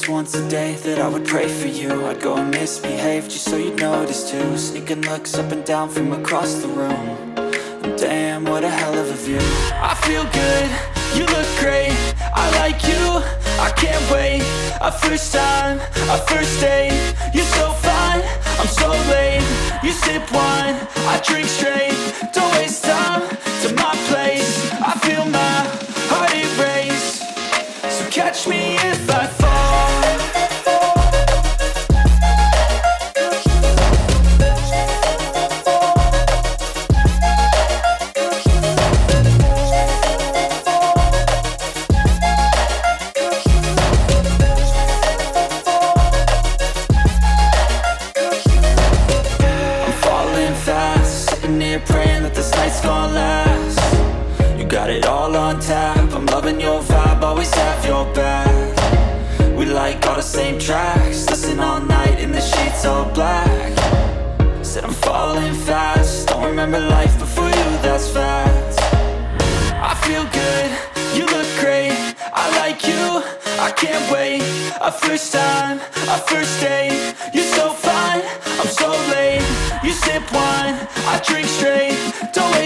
promised once a day that I would pray for you. I'd go and misbehave just so you'd notice too. Sneaking looks up and down from across the room. And damn, what a hell of a view. I feel good, you look great, I like you, I can't wait. A first time, a first date, you're so fine, I'm so late. You sip wine, I drink straight, don't waste time to my place. I feel my heart erase, so catch me if I fall. Praying that this night's gonna last. You got it all on tap, I'm loving your vibe, always have your back. We like all the same tracks, listen all night in the sheets all black. Said I'm falling fast, don't remember life before you, that's fact. I feel good, you look great, I like you, I can't wait. A first time, a first date, you're so fine, I'm so late. You sip wine, I drink straight, don't wait